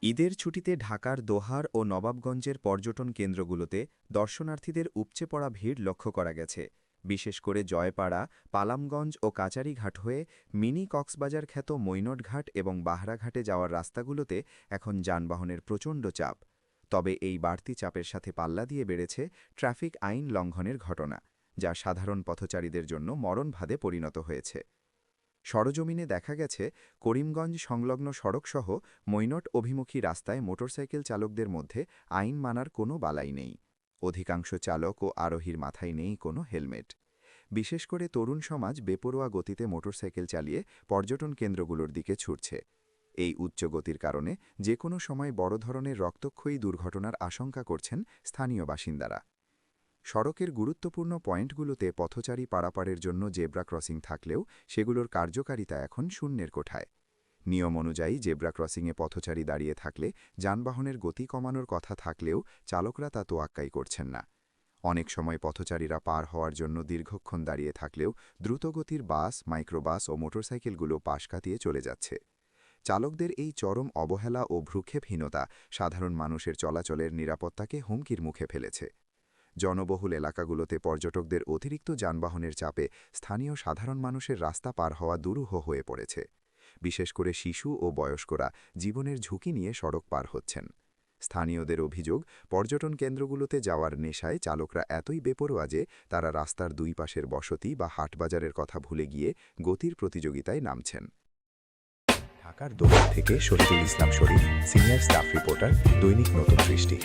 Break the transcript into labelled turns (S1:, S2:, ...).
S1: ঈদের ছুটিতে ঢাকার দোহার ও নবাবগঞ্জের পর্যটন কেন্দ্রগুলোতে দর্শনার্থীদের উপচে পড়া ভিড় লক্ষ্য করা গেছে। বিশেষ করে জয়পাড়া, পালামগঞ্জ ও কাচারীঘাট হয়ে মিনি কক্সবাজার খ্যাত মৈনটঘাট এবং বাহরাঘাটে যাওয়ার রাস্তাগুলোতে এখন যানবাহনের প্রচণ্ড চাপ। তবে এই বাড়তি চাপের সাথে পাল্লা দিয়ে বেড়েছে ট্রাফিক আইন লঙ্ঘনের ঘটনা, যা সাধারণ পথচারীদের জন্য মরণভাদে পরিণত হয়েছে। সরজমিনে দেখা গেছে, করিমগঞ্জ সংলগ্ন সড়কসহ মৈনট অভিমুখী রাস্তায় মোটরসাইকেল চালকদের মধ্যে আইন মানার কোনো বালাই নেই। অধিকাংশ চালক ও আরোহীর মাথায় নেই কোনো হেলমেট। বিশেষ করে তরুণ সমাজ বেপরোয়া গতিতে মোটরসাইকেল চালিয়ে পর্যটন কেন্দ্রগুলোর দিকে ছুটছে। এই উচ্চ গতির কারণে যে কোনো সময় বড় ধরনের রক্তক্ষয়ী দুর্ঘটনার আশঙ্কা করছেন স্থানীয় বাসিন্দারা। সড়কের গুরুত্বপূর্ণ পয়েন্টগুলোতে পথচারী পারাপারের জন্য জেব্রা ক্রসিং থাকলেও সেগুলোর কার্যকারিতা এখন শূন্যের কোঠায়। নিয়ম অনুযায়ী জেব্রা ক্রসিংয়ে পথচারী দাঁড়িয়ে থাকলে যানবাহনের গতি কমানোর কথা থাকলেও চালকরা তা তোয়াক্কাই করছেন না। অনেক সময় পথচারীরা পার হওয়ার জন্য দীর্ঘক্ষণ দাঁড়িয়ে থাকলেও দ্রুতগতির বাস, মাইক্রোবাস ও মোটরসাইকেলগুলো পাশ কাটিয়ে চলে যাচ্ছে। চালকদের এই চরম অবহেলা ও ভ্রুক্ষেপহীনতা সাধারণ মানুষের চলাচলের নিরাপত্তাকে হুমকির মুখে ফেলেছে। জনবহুল এলাকাগুলোতে পর্যটকদের অতিরিক্ত যানবাহনের চাপে স্থানীয় সাধারণ মানুষের রাস্তা পার হওয়া দুরূহ হয়ে পড়েছে। বিশেষ করে শিশু ও বয়স্করা জীবনের ঝুঁকি নিয়ে সড়ক পার হচ্ছেন। স্থানীয়দের অভিযোগ, পর্যটন কেন্দ্রগুলোতে যাওয়ার নেশায় চালকরা এতই বেপরোয়া যে তারা রাস্তার দুই পাশের বসতি বা হাটবাজারের কথা ভুলে গিয়ে গতির প্রতিযোগিতায় নামছেন। ঢাকার দোহার থেকে শহীদুল ইসলাম শরীফ, সিনিয়র স্টাফ রিপোর্টার, দৈনিক নতুন দৃষ্টি।